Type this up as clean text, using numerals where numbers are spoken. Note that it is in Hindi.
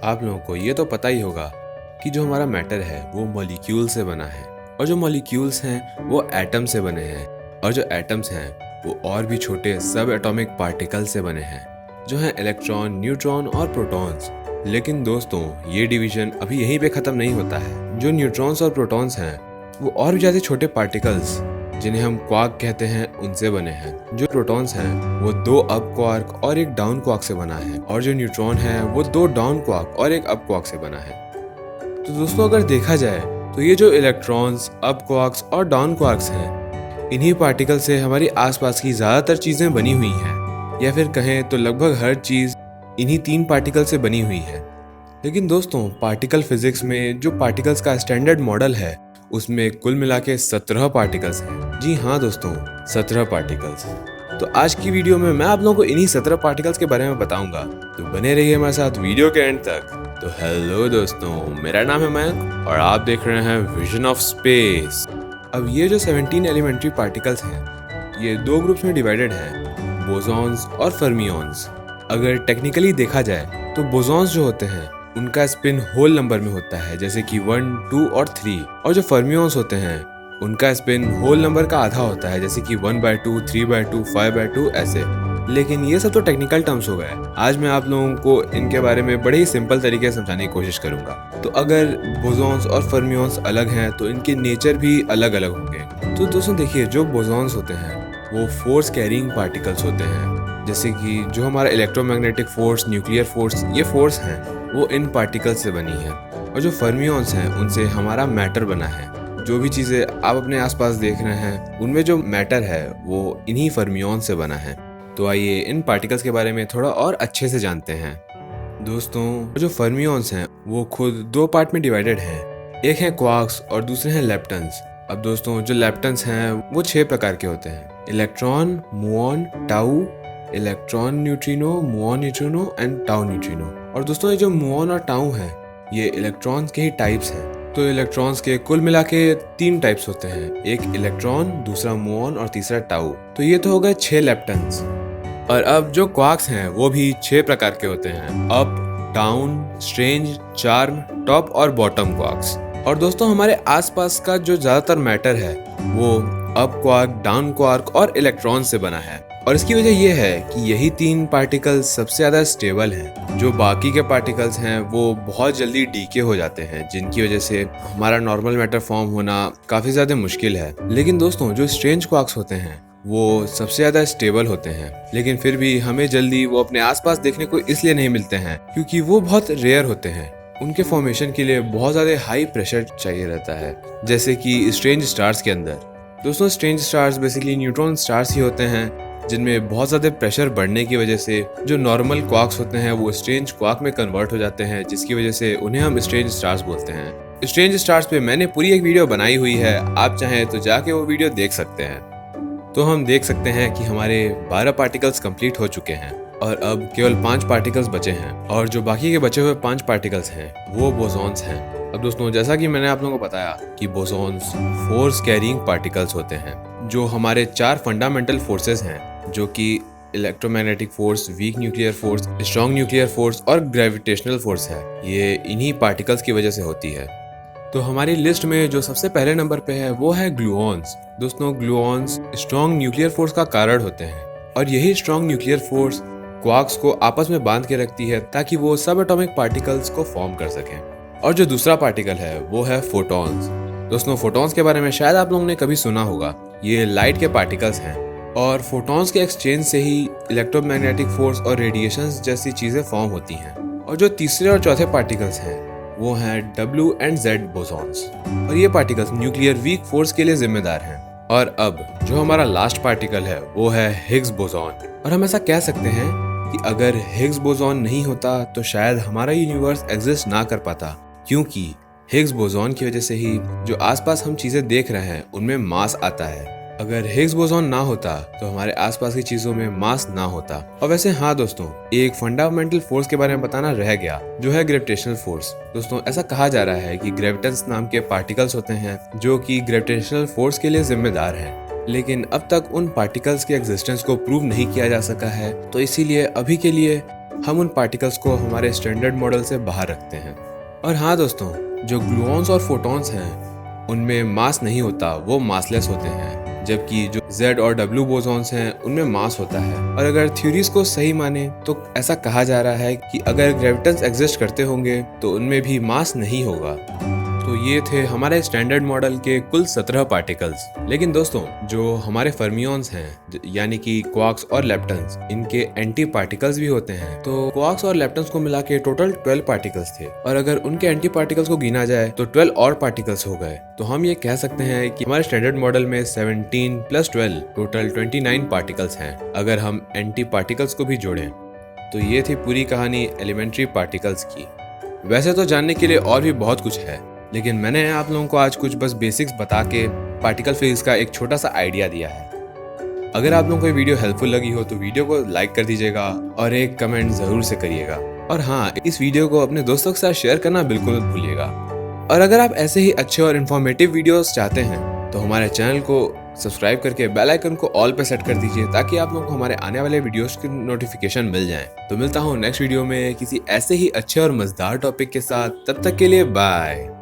आप लोगों को ये तो पता ही होगा कि जो हमारा मैटर है वो मॉलिक्यूल से बना है और जो मॉलिक्यूल्स हैं वो एटम से बने हैं और जो एटम्स हैं वो और भी छोटे सब एटॉमिक पार्टिकल से बने हैं जो हैं इलेक्ट्रॉन, न्यूट्रॉन और प्रोटॉन्स। लेकिन दोस्तों ये डिवीजन अभी यहीं पे ख़त्म नहीं होता है। जो न्यूट्रॉन्स और प्रोटॉन्स हैं वो और भी ज़्यादा छोटे पार्टिकल्स जिन्हें हम क्वार्क कहते हैं उनसे बने हैं। जो प्रोटॉन्स हैं वो 2 अप क्वार्क और एक डाउन क्वार्क से बना है और जो न्यूट्रॉन है वो 2 डाउन क्वार्क और एक अप क्वार्क से बना है। तो दोस्तों अगर देखा जाए तो ये जो इलेक्ट्रॉन्स, अप क्वार्क्स और डाउन क्वार्क्स हैं, इन्हीं पार्टिकल से हमारी आसपास की ज़्यादातर चीज़ें बनी हुई हैं, या फिर कहें तो लगभग हर चीज़ इन्हीं 3 पार्टिकल से बनी हुई है। लेकिन दोस्तों पार्टिकल फिजिक्स में जो पार्टिकल्स का स्टैंडर्ड मॉडल है उसमें कुल मिला के 17 पार्टिकल्स हैं। जी हाँ दोस्तों, 17 पार्टिकल्स। तो आज की वीडियो में मैं आप लोगों को इन्हीं 17 पार्टिकल्स के बारे में बताऊंगा, तो बने रहिए हमारे साथ वीडियो के एंड तक। तो हेलो दोस्तों, मेरा नाम है मयंक और आप देख रहे हैं विजन ऑफ स्पेस। अब ये जो 17 एलिमेंट्री पार्टिकल्स हैं ये 2 ग्रुप्स में डिवाइडेड हैं, बोसॉन्स और फर्मियॉन्स। अगर टेक्निकली देखा जाए तो बोसॉन्स जो होते हैं उनका स्पिन होल नंबर में होता है, जैसे कि 1, 2 और 3। और जो फर्मियॉन्स होते हैं उनका स्पिन होल नंबर का आधा होता है, जैसे कि 1/2, 3/2, 5/2 ऐसे। लेकिन ये सब तो टेक्निकल टर्म्स हो गए। आज मैं आप लोगों को इनके बारे में बड़े ही सिंपल तरीके से समझाने की कोशिश करूंगा। तो अगर बोसॉन्स और फर्मियॉन्स अलग हैं तो इनके नेचर भी अलग अलग होंगे। तो दोस्तों देखिए, जो बोसॉन्स होते हैं वो फोर्स कैरिंग पार्टिकल्स होते हैं, जैसे कि जो हमारा इलेक्ट्रोमैग्नेटिक फोर्स, न्यूक्लियर फोर्स, ये फोर्स हैं वो इन पार्टिकल्स से बनी है। और जो फर्मियॉन्स हैं उनसे हमारा मैटर बना है। जो भी चीज़ें आप अपने आसपास देख रहे हैं उनमें जो मैटर है वो इन्हीं फर्मियॉन्स से बना है। तो आइए इन पार्टिकल्स के बारे में थोड़ा और अच्छे से जानते हैं। दोस्तों जो फर्मियॉन्स हैं वो खुद 2 पार्ट में डिवाइडेड हैं। एक है क्वार्क्स और दूसरे हैं लेप्टन्स। अब दोस्तों जो लेप्टन्स हैं वो 6 प्रकार के होते हैं: electron, muon, tau, electron neutrino, muon neutrino and tau neutrino. और दोस्तों ये जो मुऑन और टाउ हैं ये इलेक्ट्रॉन्स के ही टाइप्स हैं। तो इलेक्ट्रॉन्स के कुल मिला के 3 टाइप्स होते हैं, एक इलेक्ट्रॉन, दूसरा मुऑन और तीसरा टाउ। तो ये तो हो गए 6 लेप्टन्स। और अब जो क्वार्क्स हैं वो भी 6 प्रकार के होते हैं: up, down, strange, charm, top और बॉटम क्वार्क्स। और दोस्तों हमारे आसपास का जो ज्यादातर मैटर है वो अप क्वार्क, डाउन क्वार्क और इलेक्ट्रॉन से बना है। और इसकी वजह यह है कि यही 3 पार्टिकल्स सबसे ज्यादा स्टेबल हैं। जो बाकी के पार्टिकल्स हैं वो बहुत जल्दी डीके हो जाते हैं, जिनकी वजह से हमारा नॉर्मल मैटर फॉर्म होना काफी ज्यादा मुश्किल है। लेकिन दोस्तों जो स्ट्रेंज क्वार्क्स होते हैं वो सबसे ज्यादा स्टेबल होते हैं, लेकिन फिर भी हमें जल्दी वो अपने आसपास देखने को इसलिए नहीं मिलते हैं क्योंकि वो बहुत रेयर होते हैं। उनके फॉर्मेशन के लिए बहुत ज्यादा हाई प्रेशर चाहिए रहता है, जैसे कि स्ट्रेंज स्टार्स के अंदर। दोस्तों strange stars basically neutron stars ही होते हैं जिनमें बहुत ज़्यादा प्रेशर बढ़ने की वजह से जो नॉर्मल क्वार्क्स होते हैं वो स्ट्रेंज क्वार्क में कन्वर्ट हो जाते हैं, जिसकी वजह से उन्हें हम स्ट्रेंज स्टार्स बोलते हैं। स्ट्रेंज स्टार्स पे मैंने पूरी एक वीडियो बनाई हुई है, आप चाहें तो जाके वो वीडियो देख सकते हैं। तो हम देख सकते हैं कि हमारे 12 पार्टिकल्स कंप्लीट हो चुके हैं और अब केवल 5 पार्टिकल्स बचे हैं, और जो बाकी के बचे हुए 5 पार्टिकल्स हैं वो बोसॉन्स हैं। अब दोस्तों जैसा कि मैंने आप लोगों को बताया कि बोसॉन्स फोर्स कैरिंग पार्टिकल्स होते हैं। जो हमारे 4 फंडामेंटल फोर्सेस हैं, जो कि electromagnetic force, weak nuclear force, strong nuclear force और ग्रेविटेशनल फोर्स है, ये इन्हीं पार्टिकल्स की वजह से होती है। तो हमारी लिस्ट में जो सबसे पहले नंबर पे है वो है ग्लूऑन्स। दोस्तों ग्लूऑन्स स्ट्रॉन्ग न्यूक्लियर फोर्स का कारण होते हैं, और यही स्ट्रॉन्ग न्यूक्लियर फोर्स क्वार्क्स को आपस में बांध के रखती है ताकि वो सब एटॉमिक पार्टिकल्स को फॉर्म कर सकें। और जो दूसरा पार्टिकल है वो है फोटॉन्स। दोस्तों फोटॉन्स के बारे में शायद आप लोगों ने कभी सुना होगा। ये लाइट के पार्टिकल्स हैं, और फोटॉन्स के एक्सचेंज से ही इलेक्ट्रोमैग्नेटिक फोर्स और रेडिएशंस जैसी चीजें फॉर्म होती हैं। और जो तीसरे और चौथे पार्टिकल्स हैं वो हैं W एंड Z बोसॉन्स, और ये पार्टिकल्स न्यूक्लियर वीक फोर्स के लिए जिम्मेदार हैं। और अब जो हमारा लास्ट पार्टिकल है वो है हिग्स बोसॉन। और हम ऐसा कह सकते हैं कि अगर हिग्स बोसॉन नहीं होता तो शायद हमारा यूनिवर्स एग्जिस्ट ना कर पाता, क्योंकि हिग्स बोसॉन की वजह से ही जो आसपास हम चीजें देख रहे हैं उनमें मास आता है। अगर हिग्स बोसॉन ना होता तो हमारे आसपास की चीजों में मास ना होता। और वैसे हाँ दोस्तों, एक फंडामेंटल फोर्स के बारे में बताना रह गया, जो है ग्रेविटेशनल फोर्स। दोस्तों ऐसा कहा जा रहा है कि ग्रेविटेंस नाम के पार्टिकल्स होते हैं जो कि ग्रेविटेशनल फोर्स के लिए जिम्मेदार हैं, लेकिन अब तक उन पार्टिकल्स के एग्जिस्टेंस को प्रूव नहीं किया जा सका है। तो इसीलिए अभी के लिए हम उन पार्टिकल्स को हमारे स्टैंडर्ड मॉडल से बाहर रखते हैं। और हाँ दोस्तों, जो ग्लूऑन्स और फोटॉन्स हैं उनमें मास नहीं होता, वो मासलेस होते हैं, जबकि जो Z और W बोसॉन्स हैं उनमें मास होता है। और अगर थ्योरीज को सही माने तो ऐसा कहा जा रहा है कि अगर ग्रेविटन्स एग्जिस्ट करते होंगे तो उनमें भी मास नहीं होगा। तो ये थे हमारे स्टैंडर्ड मॉडल के कुल 17 पार्टिकल्स। लेकिन दोस्तों, जो हमारे फर्मियंस हैं यानी कि क्वार्क्स और लेप्टन्स, इनके एंटी पार्टिकल्स भी होते हैं। तो क्वार्क्स और लेप्टन्स को मिला के टोटल 12 पार्टिकल्स थे, और अगर उनके एंटी पार्टिकल्स को गिना जाए तो 12 और पार्टिकल्स हो गए। तो हम ये कह सकते हैं कि हमारे स्टैंडर्ड मॉडल में 17 + 12 टोटल 29 पार्टिकल्स हैं, अगर हम एंटी पार्टिकल्स को भी जोड़ें। तो ये थी पूरी कहानी एलिमेंट्री पार्टिकल्स की। वैसे तो जानने के लिए और भी बहुत कुछ है, लेकिन मैंने आप लोगों को आज कुछ बस बेसिक्स बता के पार्टिकल फिजिक्स का एक छोटा सा आइडिया दिया है। अगर आप लोगों को ये वीडियो हेल्पफुल लगी हो तो वीडियो को लाइक कर दीजिएगा और एक कमेंट ज़रूर से करिएगा। और हाँ, इस वीडियो को अपने दोस्तों के साथ शेयर करना बिल्कुल मत भूलिएगा। और अगर आप ऐसे ही अच्छे और इन्फॉर्मेटिव वीडियोस चाहते हैं तो हमारे चैनल को सब्सक्राइब करके बेल आइकन को ऑल पे सेट कर दीजिए, ताकि आप लोगों को हमारे आने वाले वीडियोस की नोटिफिकेशन मिल जाए। तो मिलता हूँ नेक्स्ट वीडियो में किसी ऐसे ही अच्छे और मजेदार टॉपिक के साथ। तब तक के लिए बाय।